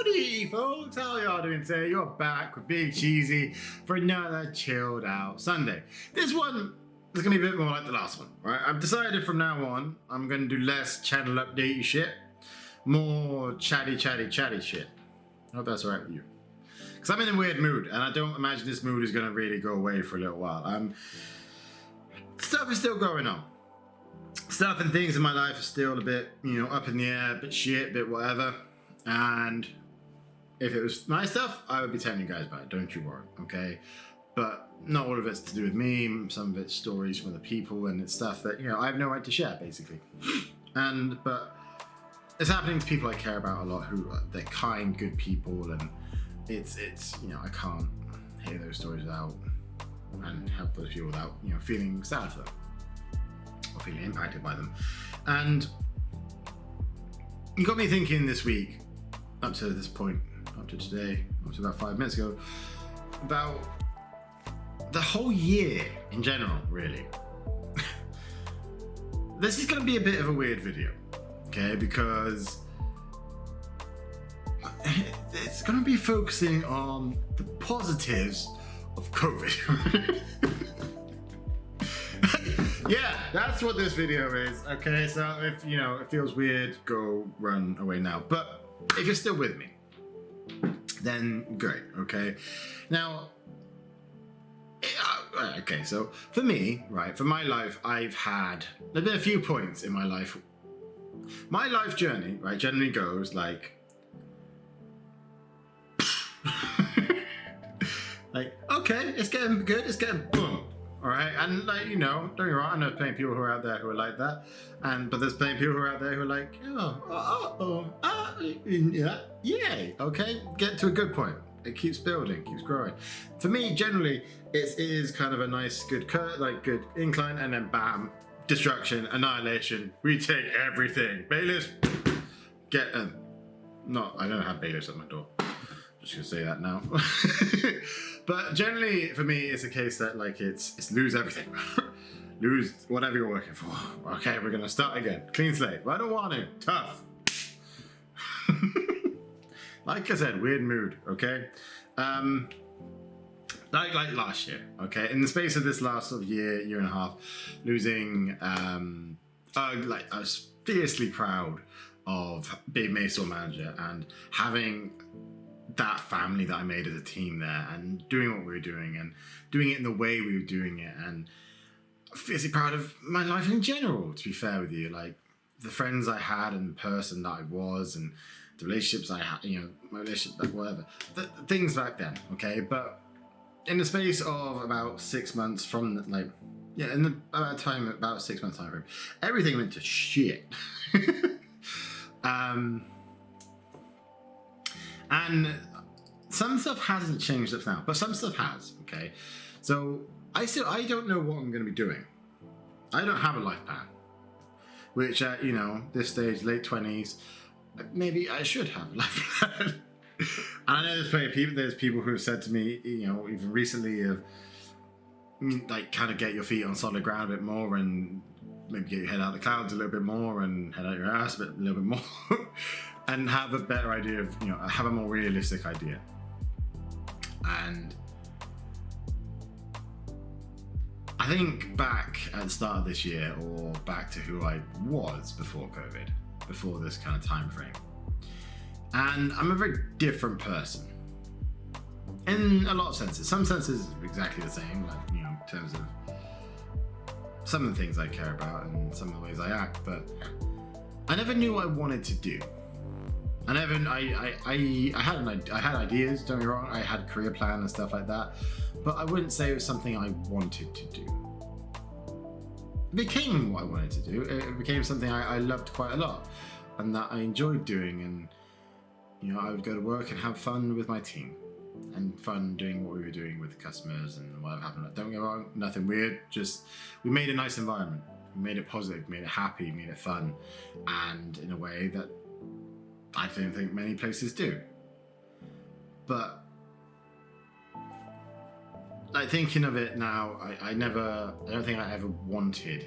Howdy folks, how y'all doing today? You're back with Big CheeZ for another chilled out Sunday. This one is gonna be a bit more like the last one, right? I've decided from now on, I'm gonna do less channel update shit, more chatty shit. I hope that's alright with you. Because I'm in a weird mood, and I don't imagine this mood is gonna really go away for a little while. Stuff is still going on. Stuff and things in my life are still a bit, up in the air, a bit shit, a bit whatever. And if it was my stuff, I would be telling you guys about it, don't you worry, okay? But not all of it's to do with me, some of it's stories from other people, and it's stuff that, I have no right to share, basically. But it's happening to people I care about a lot, they're kind, good people, and it's I can't hear those stories without, and help those people without, feeling sad for them, or feeling impacted by them. And you got me thinking this week, up to this point, up to today, up to about 5 minutes ago, about the whole year in general, really. This is going to be a bit of a weird video, okay, because it's going to be focusing on the positives of COVID. Yeah, that's what this video is, okay? So if, it feels weird, go run away now. But if you're still with me, then great, okay? Now, okay, so for me, right, for my life, there's been a few points in my life. My life journey, right, generally goes like, okay, it's getting good, it's getting boom. All right, and don't get me wrong, I know plenty of people who are out there who are like that, but there's plenty of people who are out there who are like, yay, okay, get to a good point. It keeps building, keeps growing. For me, generally, it is kind of a nice, good good incline, and then bam, destruction, annihilation, we take everything. Bailiffs, I don't have bailiffs at my door. Just gonna say that now. But generally, for me, it's a case that it's lose everything. Lose whatever you're working for. Okay, we're gonna start again. Clean slate. But I don't want to. Tough. Like I said, weird mood, okay? Like last year, okay? In the space of this last sort of year and a half, losing, I was fiercely proud of being Main Store manager and having that family that I made as a team there, and doing what we were doing, and doing it in the way we were doing it, and fiercely proud of my life in general, to be fair with you, like the friends I had and the person that I was, and the relationships I had, my relationship, whatever, the things back then, okay? But in the space of about 6 months from about 6 months time frame, everything went to shit. And some stuff hasn't changed up now, but some stuff has, okay? So I don't know what I'm going to be doing. I don't have a life plan, which at, this stage, late 20s, maybe I should have a life plan. And I know there's people who have said to me, even recently, kind of get your feet on solid ground a bit more, and maybe get your head out of the clouds a little bit more, and head out your ass a little bit more. And have a better idea of, have a more realistic idea. And I think back at the start of this year, or back to who I was before COVID, before this kind of time frame. And I'm a very different person. In a lot of senses. Some senses exactly the same, in terms of some of the things I care about and some of the ways I act, but I never knew what I wanted to do. I had ideas, don't get me wrong, I had a career plan and stuff like that, but I wouldn't say it was something I wanted to do. It became what I wanted to do. It became something I loved quite a lot, and that I enjoyed doing, and I would go to work and have fun with my team, and fun doing what we were doing with the customers and whatever happened. Don't get me wrong, nothing weird, just we made a nice environment. We made it positive, made it happy, made it fun, and in a way that I don't think many places do. But thinking of it now, I don't think I ever wanted,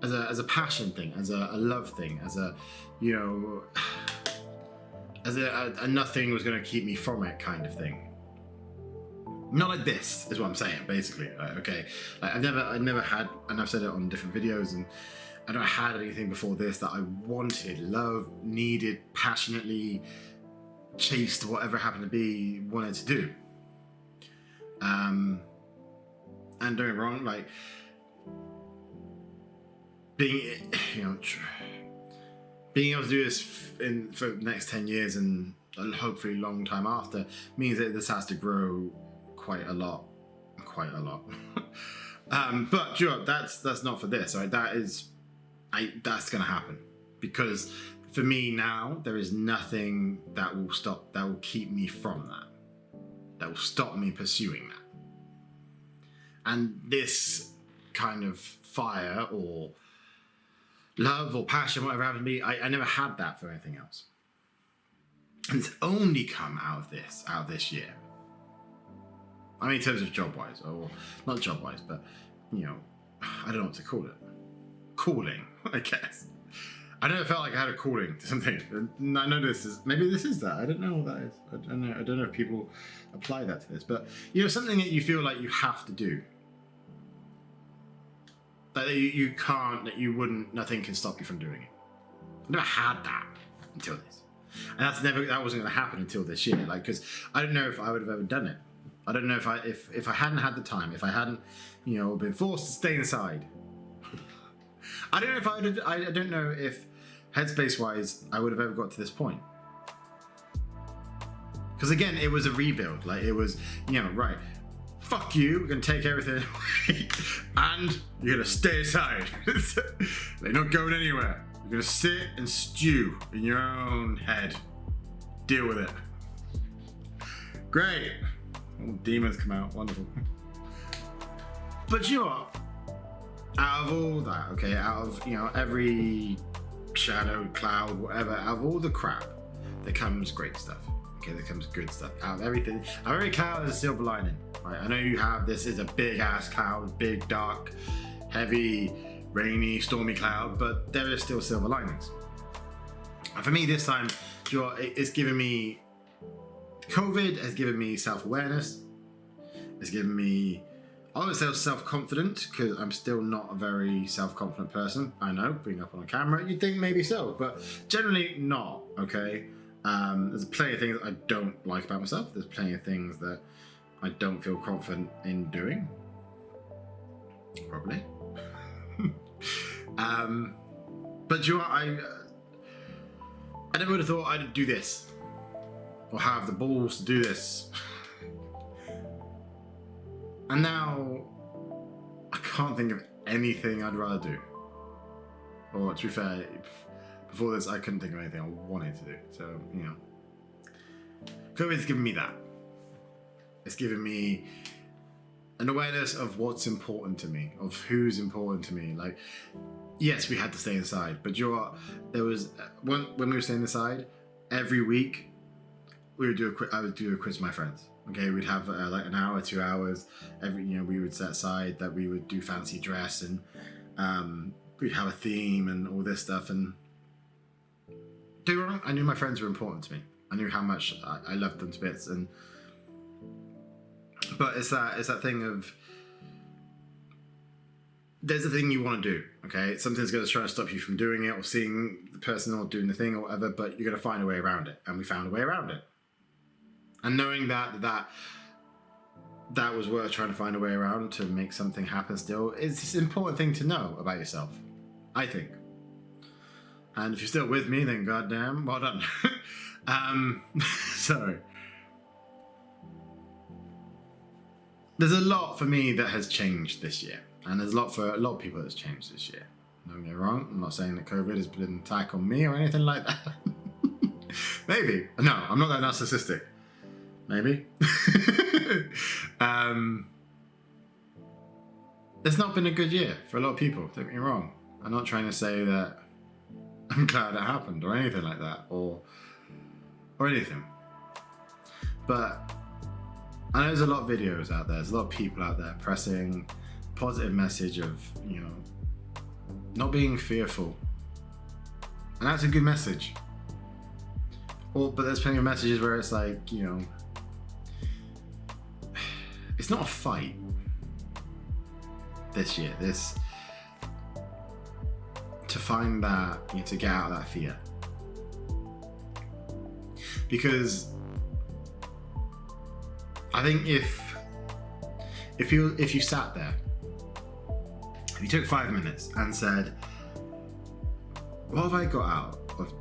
as a passion thing, as a love thing, as a, as a nothing was going to keep me from it kind of thing. Not like this is what I'm saying, basically. Okay, like, I've never had, and I've said it on different videos, and I don't had anything before this that I wanted, loved, needed, passionately chased, whatever happened to be, wanted to do. And don't get me wrong, like being, being able to do this for the next 10 years and hopefully a long time after means that this has to grow quite a lot. But sure, that's not for this, right? That's gonna happen, because for me now, there is nothing that will keep me from that will stop me pursuing that. And this kind of fire or love or passion, whatever happened to me, I never had that for anything else. And it's only come out of this year. I mean, in terms of job-wise, or not job-wise, but, I don't know what to call it. Calling, I guess. I never felt like I had a calling to something. I know maybe this is that. I don't know what that is. I don't know if people apply that to this, but, something that you feel like you have to do. That you can't, that you wouldn't, nothing can stop you from doing it. I never had that until this. And that wasn't going to happen until this year. Like, because I don't know if I would have ever done it. I don't know if I hadn't had the time, if I hadn't, been forced to stay inside. I don't know if I don't know if headspace wise, I would have ever got to this point. Because again, it was a rebuild. Like, it was, right, fuck you, we're going to take everything away, and you're going to stay inside. They're not going anywhere. You're going to sit and stew in your own head. Deal with it. Great. All demons come out. Wonderful. But you know what? Out of all that, okay, out of, every shadow, cloud, whatever, out of all the crap, there comes great stuff. Okay, there comes good stuff. Out of everything, out of every cloud is a silver lining. Right? I know you have, this is a big ass cloud, big, dark, heavy, rainy, stormy cloud, but there is still silver linings. And for me this time, it's given me, COVID has given me self-awareness. It's given me, I would say, self-confidence, because I'm still not a very self-confident person. I know, being up on a camera, you'd think maybe so, but generally not, okay? There's plenty of things I don't like about myself. There's plenty of things that I don't feel confident in doing. Probably. But I never would have thought I'd do this, or have the balls to do this. And now I can't think of anything I'd rather do. Or to be fair, before this I couldn't think of anything I wanted to do. So, COVID's given me that. It's given me an awareness of what's important to me, of who's important to me. Like, yes, we had to stay inside, but you know what? There was, when we were staying inside, every week I would do a quiz with my friends. Okay, we'd have like an hour, 2 hours. We would set aside that we would do fancy dress, and we'd have a theme and all this stuff. And do wrong, I knew my friends were important to me. I knew how much I loved them to bits. But it's that thing of, there's a thing you want to do. Okay, something's going to try to stop you from doing it, or seeing the person or doing the thing or whatever. But you're going to find a way around it, and we found a way around it. And knowing that was worth trying to find a way around to make something happen still, is an important thing to know about yourself, I think. And if you're still with me, then goddamn, well done. So, there's a lot for me that has changed this year. And there's a lot for a lot of people that's changed this year. Don't get me wrong, I'm not saying that COVID has been an attack on me or anything like that. Maybe. No, I'm not that narcissistic. Maybe. It's not been a good year for a lot of people, don't get me wrong. I'm not trying to say that I'm glad it happened or anything like that, or anything. But I know there's a lot of videos out there, there's a lot of people out there pressing positive message of, not being fearful. And that's a good message. but there's plenty of messages where it's like, you know, it's not a fight this year. To find that, you know, to get out of that fear. Because I think if you sat there, if you took 5 minutes and said, what have I got out of,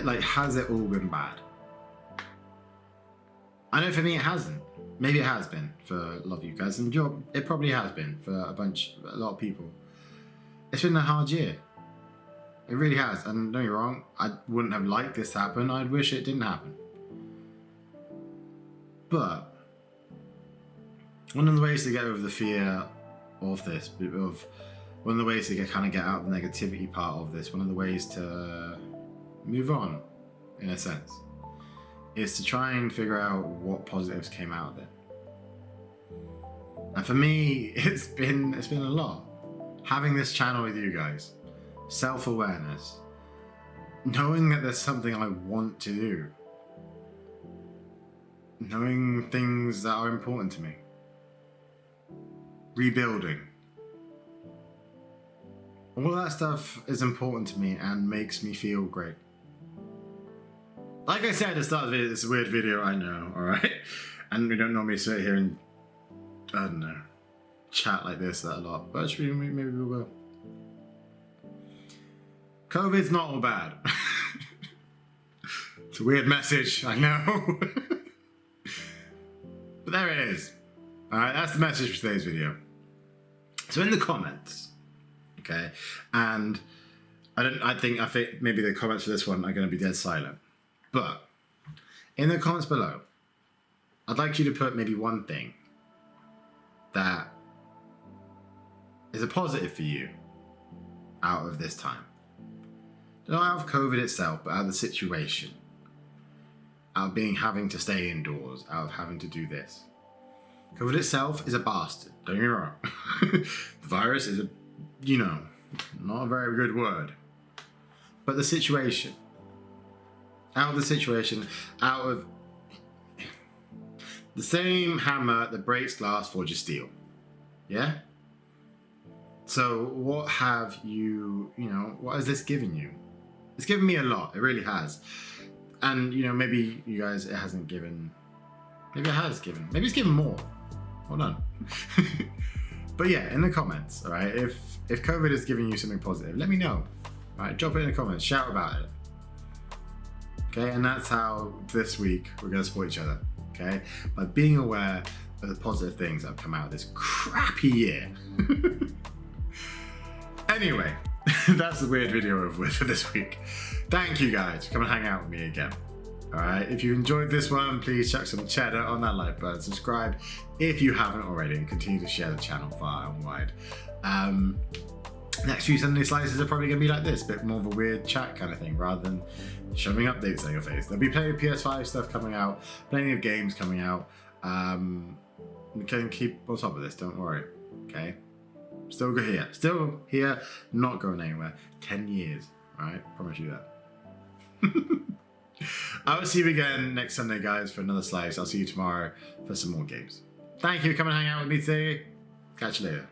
like, has it all been bad? I know for me it hasn't. Maybe it has been for a lot of you guys, and it probably has been for a lot of people. It's been a hard year. It really has, and don't get me wrong, I wouldn't have liked this to happen. I'd wish it didn't happen. But one of the ways to get over the fear of this, one of the ways to kind of get out the negativity part of this, one of the ways to move on, in a sense, is to try and figure out what positives came out of it. And for me, it's been a lot. Having this channel with you guys, self-awareness, knowing that there's something I want to do, knowing things that are important to me, rebuilding. All that stuff is important to me and makes me feel great. Like I said at the start of the video, it's a weird video, I know, alright? And we don't normally sit here and, I don't know, chat like this a lot, but actually maybe we will. COVID's not all bad. It's a weird message, I know. But there it is. Alright, that's the message for today's video. So in the comments, okay, and I think maybe the comments for this one are going to be dead silent. But in the comments below, I'd like you to put maybe one thing that is a positive for you out of this time. Not out of COVID itself, but out of the situation. Out of having to stay indoors, out of having to do this. COVID itself is a bastard, don't get me wrong. The virus is not a very good word. But the situation. Out of the situation, out of the same hammer that breaks glass forges steel. Yeah? So what have what has this given you? It's given me a lot, it really has. And maybe you guys, it hasn't given, maybe it has given, maybe it's given more. Hold on. But yeah, in the comments, all right, if COVID is giving you something positive, let me know. All right, drop it in the comments, shout about it. Okay, and that's how this week we're gonna support each other, okay? By being aware of the positive things that have come out of this crappy year. Anyway, that's the weird video over with for this week. Thank you guys for coming and hang out with me again. Alright, if you enjoyed this one, please chuck some cheddar on that like button, subscribe if you haven't already, and continue to share the channel far and wide. Next few Sunday slices are probably going to be like this, a bit more of a weird chat kind of thing, rather than shoving updates on your face. There'll be plenty of PS5 stuff coming out, plenty of games coming out. We can keep on top of this, don't worry, okay? Still here, not going anywhere. 10 years, alright? Promise you that. I will see you again next Sunday, guys, for another slice. I'll see you tomorrow for some more games. Thank you for coming and hang out with me today. Catch you later.